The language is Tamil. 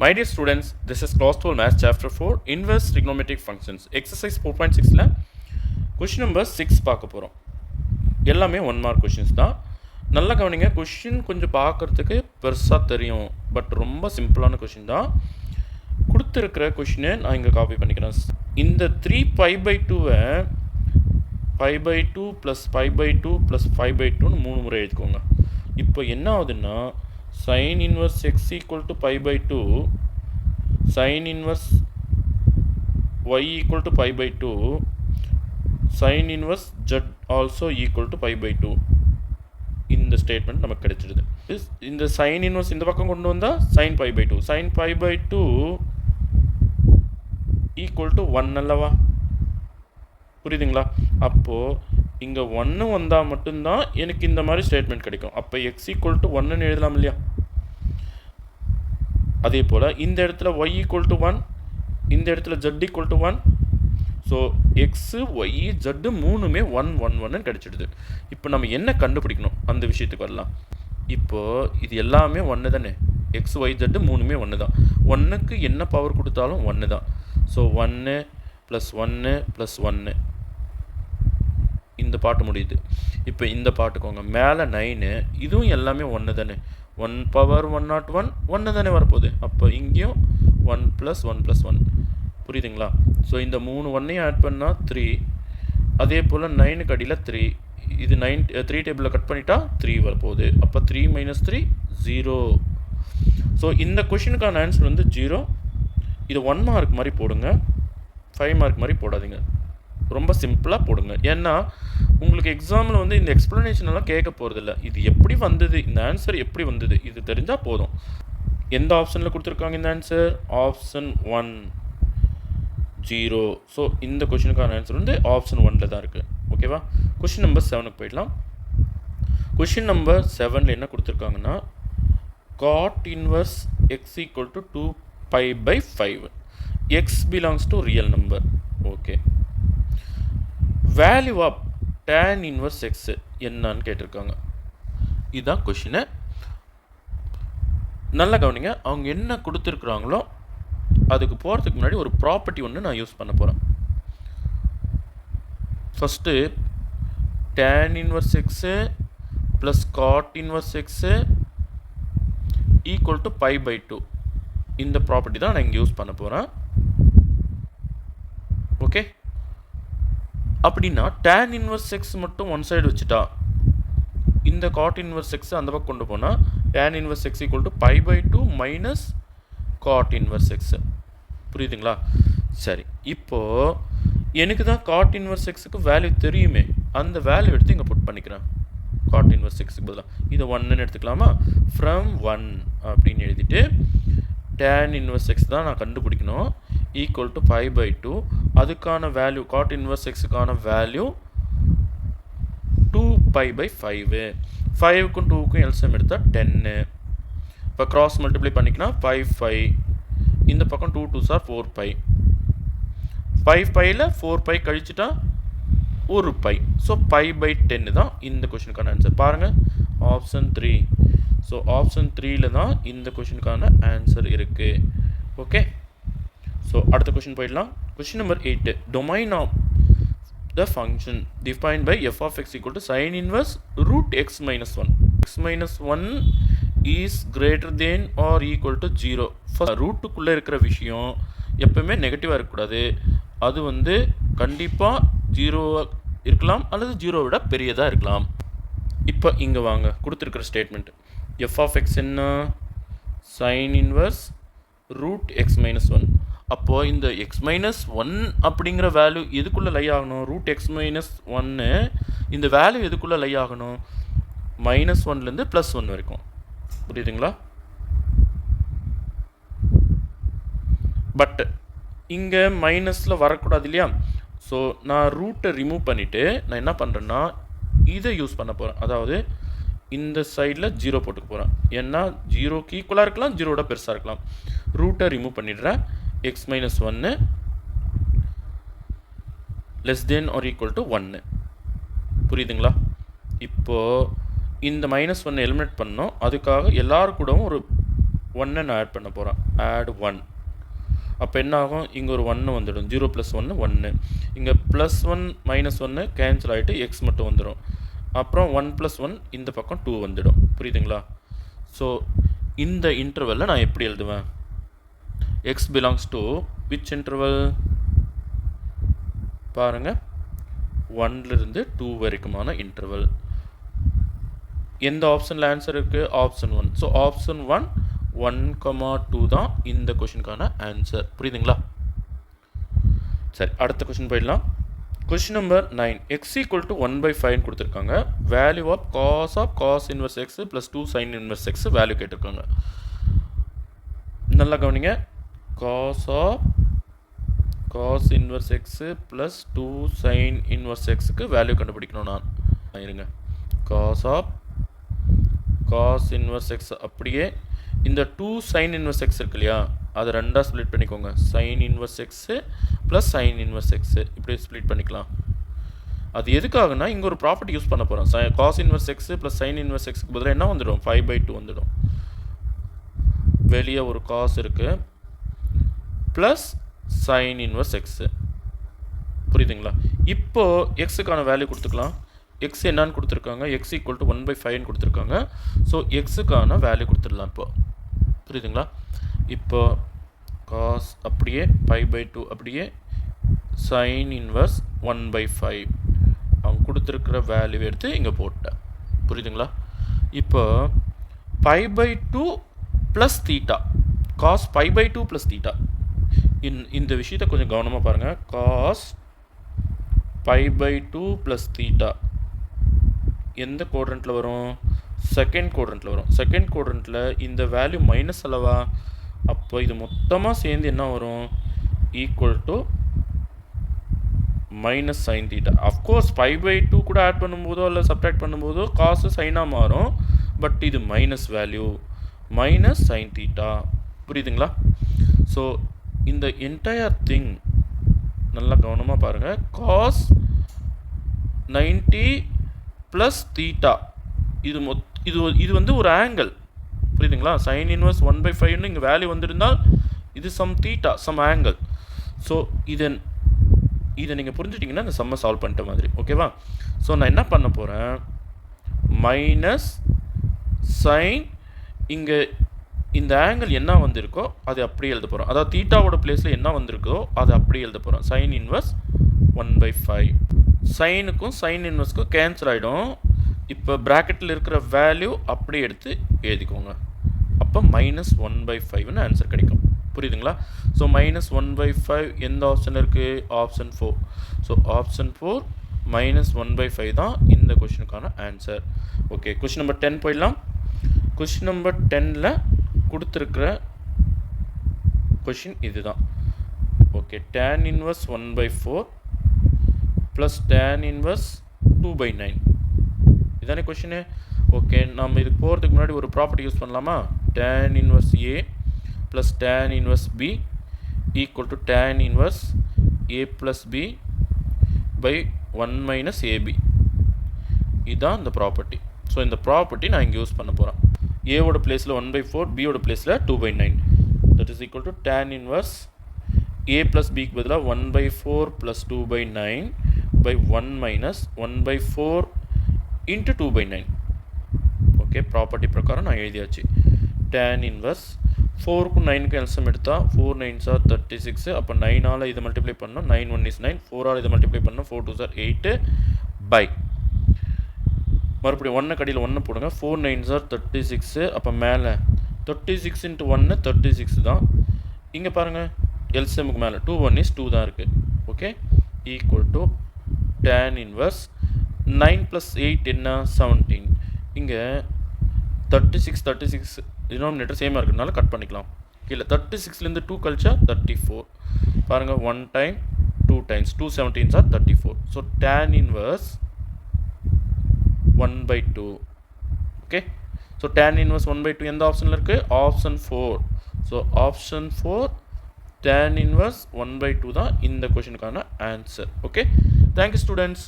My dear students, this is class 12 math chapter 4 inverse trigonometric functions exercise 4.6ல question number 6 பார்க்க போகிறோம். எல்லாமே 1 mark questions தான். நல்லா கவனிங்க, question கொஞ்சம் பார்க்கறதுக்கு பெருசாக தெரியும், பட் ரொம்ப சிம்பிளான question தான். கொடுத்துருக்கிற கொஷினை நான் இங்கே காப்பி பண்ணிக்கிறேன். இந்த 3π/2வை π/2 + π/2 + 5/2ன்னு 3 முறை எழுதிக்கோங்க. இப்போ என்ன ஆகுதுன்னா sin inverse x = π/2, sin inverse y = π/2, sin inverse z also equal to π/2. இந்த ஸ்டேட்மெண்ட் நமக்கு கிடைச்சிடுது. இந்த sin inverse இந்த பக்கம் கொண்டு வந்தால் sin π/2, sin π/2 = 1 அல்லவா? புரியுதுங்களா? அப்போது இங்கே 1 வந்தால் மட்டும்தான் எனக்கு இந்த மாதிரி ஸ்டேட்மெண்ட் கிடைக்கும். அப்போ x = 1ன்னு எழுதலாம் இல்லையா? அதே போல் இந்த இடத்துல y = 1, இந்த இடத்துல z = 1. ஸோ எக்ஸு ஒய் ஜட்டு மூணுமே 1 1 1ன்னு கிடச்சிடுது. இப்போ நம்ம என்ன கண்டுபிடிக்கணும் அந்த விஷயத்துக்கு வரலாம். இப்போது இது எல்லாமே 1 தானே, எக்ஸ் ஒய் ஜட்டு மூணுமே 1 தான். 1க்கு என்ன பவர் கொடுத்தாலும் 1 தான். ஸோ 1 + 1 + 1 இந்த பாட்டு முடியுது. இப்போ இந்த பாட்டுக்கோங்க, மேலே 9, இதுவும் எல்லாமே 1 தானே, 1 × 101 1 தானே வரப்போகுது. அப்போ இங்கேயும் 1 + 1 + 1. புரியுதுங்களா? ஸோ இந்த 3 1ஐயும் ஆட் பண்ணால் 3, அதே போல் 9க்கு அடியில் 3, இது 3 டேபிளில் கட் பண்ணிட்டா 3 வரப்போகுது. அப்போ 3 - 3 0. ஸோ இந்த கொஷினுக்கான ஆன்சர் வந்து 0. இது 1 மார்க் மாதிரி போடுங்க, 5 மார்க் மாதிரி போடாதீங்க, ரொம்ப சிம்பிளாக போடுங்க. ஏன்னா உங்களுக்கு எக்ஸாமில் வந்து இந்த எக்ஸ்ப்ளனேஷன் எல்லாம் கேட்க போகிறதில்ல. இது எப்படி வந்தது, இந்த ஆன்சர் எப்படி வந்தது, இது தெரிஞ்சால் போதும். எந்த ஆப்ஷனில் கொடுத்துருக்காங்க இந்த ஆன்சர்? ஆப்ஷன் 1 0. ஸோ இந்த கொஷினுக்கான ஆன்சர் வந்து ஆப்ஷன் 1ல் தான் இருக்குது. ஓகேவா? கொஷின் நம்பர் 7க்கு போயிடலாம். கொஷின் நம்பர் 7ல் என்ன கொடுத்துருக்காங்கன்னா, cot inverse x = 2π/5. x belongs to real number. Okay, value of tan inverse x என்னன்னு கேட்டிருக்காங்க. இதுதான் கொஷினை. நல்லா கவனிங்க, அவங்க என்ன கொடுத்துருக்குறாங்களோ அதுக்கு போகிறதுக்கு முன்னாடி ஒரு ப்ராப்பர்ட்டி ஒன்று நான் யூஸ் பண்ண போகிறேன். First tan inverse x + cot inverse x = π/2. இந்த ப்ராப்பர்ட்டி தான் நான் இங்கே யூஸ் பண்ண போகிறேன். ஓகே, அப்படின்னா tan inverse x மட்டும் ஒன் சைடு வச்சுட்டா, இந்த cot inverse x அந்த பக்கம் கொண்டு போனால் tan inverse x = π/2 - cot inverse x. புரியுதுங்களா? சரி, இப்போது எனக்கு தான் cot inverse x-க்கு வேல்யூ தெரியுமே, அந்த வேல்யூ எடுத்து இங்கே புட் பண்ணிக்கிறேன். cot inverse x-க்கு பதிலாக இதை 1ன்னு எடுத்துக்கலாமா? ஃப்ரம் 1 அப்படின்னு எழுதிட்டு tan inverse x தான் நான் கண்டுபிடிக்கணும், = π/2. அதுக்கான வேல்யூ, cot inverse x-க்கான வேல்யூ 2π/5. 5க்கும் 2க்கும் எல்சிஎம் எடுத்தால் 10. இப்போ கிராஸ் மல்டிப்ளை பண்ணிக்கலாம், 5 5, இந்த பக்கம் 2 2s are 4π. 5 5ல் 4π கழிச்சுட்டா 1π. ஸோ π/10 தான் இந்த கொஷினுக்கான ஆன்சர். பாருங்கள், ஆப்ஷன் 3. ஸோ ஆப்ஷன் 3ல் தான் இந்த கொஷினுக்கான ஆன்சர் இருக்குது. ஓகே, ஸோ அடுத்த கொஷின் போயிடலாம். Question number 8. Domain of the function defined by f of x = sin inverse √x - 1. x - 1 is greater than or equal to 0. First ரூட்டுக்குள்ளே இருக்கிற விஷயம் எப்பவுமே நெகட்டிவாக இருக்கக்கூடாது. அது வந்து கண்டிப்பாக 0 இருக்கலாம் அல்லது 0 விட பெரியதாக இருக்கலாம். இப்போ இங்கே வாங்க, கொடுத்துருக்கிற ஸ்டேட்மெண்ட் f of x என்ன? sin inverse √x - 1. அப்போது இந்த x - 1 அப்படிங்கிற வேல்யூ எதுக்குள்ளே லை ஆகணும்? √x - 1 இந்த வேல்யூ எதுக்குள்ளே லை ஆகணும்? -1லேருந்து +1 வரைக்கும். புரியுதுங்களா? பட் இங்கே மைனஸில் வரக்கூடாது இல்லையா? ஸோ நான் ரூட்டை ரிமூவ் பண்ணிவிட்டு நான் என்ன பண்ணுறேன்னா இதை யூஸ் பண்ண போகிறேன். அதாவது இந்த சைடில் 0 போட்டுக்க போகிறேன். ஏன்னா 0க்கு ஈக்குவலாக இருக்கலாம், 0வோட பெருசாக இருக்கலாம். ரூட்டை ரிமூவ் பண்ணிடுறேன். x - 1 < <= 1. புரியுதுங்களா? இப்போது இந்த -1 எலிமினேட் பண்ணோம். அதுக்காக எல்லாரும் கூடவும் ஒரு 1 நான் ஆட் பண்ண போகிறேன். ஆட் 1. அப்போ என்ன ஆகும்? இங்கே ஒரு 1 வந்துடும். 0 + 1 1. இங்கே +1 -1 கேன்சல் ஆகிட்டு எக்ஸ் மட்டும் வந்துடும். அப்புறம் 1 + 1 இந்த பக்கம் 2 வந்துடும். புரியுதுங்களா? ஸோ இந்த இன்டர்வலில் நான் எப்படி எழுதுவேன்? x belongs to which interval? பாருங்கள், 1லிருந்து 2 வரைக்குமான இன்டர்வல். எந்த ஆப்ஷனில் ஆன்சர் இருக்குது? ஆப்ஷன் 1. ஸோ ஆப்ஷன் 1 1,2 தான் இந்த கொஷினுக்கான ஆன்சர். புரியுதுங்களா? சரி, அடுத்த கொஷின் போயிடலாம். Question number 9. x = 1/5 கொடுத்துருக்காங்க. Value of cos inverse x + 2 sin inverse x value கேட்டிருக்காங்க. நல்லா கவனிங்க. cos inverse x + 2 sin inverse xக்கு value கண்டுபிடிக்கணும். நான் இருங்க. cos inverse x அப்படியே இந்த 2 sin inverse x இருக்கு இல்லையா, அதை ரெண்டாக ஸ்ப்ளிட் பண்ணிக்கோங்க. sin inverse x + sin inverse x இப்படி ஸ்ப்ளிட் பண்ணிக்கலாம். அது எதுக்காகனா இங்கே ஒரு ப்ராப்பர்ட்டி யூஸ் பண்ண போகிறோம். cos inverse x + sin inverse xக்கு பதிலாக என்ன வந்துடும்? 5/2 வந்துடும். வெளியே ஒரு cos இருக்குது ப்ளஸ் sin inverse x. புரியுதுங்களா? இப்போது எக்ஸுக்கான வேல்யூ கொடுத்துக்கலாம். எக்ஸ் என்னான்னு கொடுத்துருக்காங்க? x = 1/5 கொடுத்துருக்காங்க. ஸோ எக்ஸுக்கான வேல்யூ கொடுத்துடலாம். இப்போ புரியுதுங்களா? இப்போ cos அப்படியே 5/2 அப்படியே sin inverse 1/5 அவங்க கொடுத்துருக்கிற வேல்யூ எடுத்து இங்கே போட்டேன். புரியுதுங்களா? இப்போ 5/2 + θ, cos 5/2 + θ. இந்த விஷயத்தை கொஞ்சம் கவனமாக பாருங்கள். cos 5/2 + θ எந்த குவாட்ரண்ட்டில் வரும்? செகண்ட் குவாட்ரண்ட்டில் வரும். செகண்ட் குவாட்ரண்ட்டில் இந்த வேல்யூ மைனஸ் அல்லவா? அப்போ இது மொத்தமாக சேர்ந்து என்ன வரும்? Equal to -sin θ. அஃப்கோர்ஸ் 5/2 கூட ஆட் பண்ணும்போதோ இல்லை சப்ட்ராக்ட் பண்ணும்போதோ காசு சைனாக மாறும். பட் இது மைனஸ் வேல்யூ, -sin θ. புரியுதுங்களா? ஸோ இந்த என்டையர் திங் நல்லா கவனமாக பாருங்கள். cos 90 + θ இது வந்து ஒரு ஆங்கிள். புரியுதுங்களா? sin inverse 1/5 இங்கே வேல்யூ வந்திருந்தால் இது சம் θ, சம் ஆங்கிள். ஸோ இதை நீங்கள் புரிஞ்சுட்டிங்கன்னா இந்த சம்மை சால்வ் பண்ணிட்ட மாதிரி. ஓகேவா? ஸோ நான் என்ன பண்ண போகிறேன்? -sin இங்கே இந்த ஆங்கிள் என்ன வந்திருக்கோ அது அப்படியே எழுத போகிறோம். அதாவது தீட்டாவோட பிளேஸில் என்ன வந்திருக்கோ அதை அப்படியே எழுத போகிறோம். sin inverse 1/5. சைனுக்கும் sin inverseக்கும் கேன்சல் ஆகிடும். இப்போ ப்ராக்கெட்டில் இருக்கிற வேல்யூ அப்படியே எடுத்து எழுதிக்கோங்க. அப்போ -1/5ன்னு ஆன்சர் கிடைக்கும். புரியுதுங்களா? ஸோ -1/5 எந்த ஆப்ஷன் இருக்குது? ஆப்ஷன் 4. ஸோ ஆப்ஷன் 4 -1/5 தான் இந்த கொஷினுக்கான ஆன்சர். ஓகே, கொஷின் நம்பர் 10 போயிடலாம். கொஷின் நம்பர் 10ல் கொடுத்துருக்கிற கொஷின் இதுதான். Okay, tan inverse 1/4 + tan inverse 2/9 இதானே கொஷினு. ஓகே, நம்ம இதுக்கு போகிறதுக்கு முன்னாடி ஒரு ப்ராப்பர்ட்டி யூஸ் பண்ணலாமா? tan inverse A + tan inverse B = tan inverse A + B / 1 - AB. இதுதான் இந்த ப்ராப்பர்ட்டி. ஸோ இந்த ப்ராப்பர்ட்டி நான் இங்கே யூஸ் பண்ண போகிறேன். ஏவோட பிளேஸில் 1/4, பியோட பிளேஸில் 2/9. That is equal to tan inverse A + Bக்கு பதிலாக 1/4 + 2/9 / 1 - 1/4 × 2/9. ஓகே, ப்ராப்பர்ட்டி பிரகாரம் நான் எழுதியாச்சு. tan இன்வர்ஸ் 4க்கும் 9க்கும் எல்சிஎம் எடுத்தால் 4 9s are 36. அப்போ 9ஆல் இதை மல்டிப்ளை பண்ணோம், 9 1 is 9. 4ஆல் இதை மல்டிப்ளை பண்ணோம், 4 2s are 8 by மறுபடியும் 1 கடியில் 1 போடுங்க. 4 9s are 36. அப்போ மேலே 36 × 1 36 தான். இங்கே பாருங்கள், எல்சிஎம்க்கு மேலே 2 1 is 2 தான் இருக்குது. Okay, equal to tan inverse 9 + 8 என்ன 17. இங்கே 36 36 டினாமினேட்டர் சேமாக இருக்கிறதுனால கட் பண்ணிக்கலாம். கீழே 36லேருந்து 2 கழிச்சா 34. பாருங்கள், 1 time 2 times 2 17s are 34. So tan inverse 1/2. Okay, so tan inverse 1/2 எந்த ஆப்ஷனில் இருக்குது? Option 4. So option 4 tan inverse 1/2 தான் இந்த கொஷினுக்கான ஆன்சர். Okay, thank you students.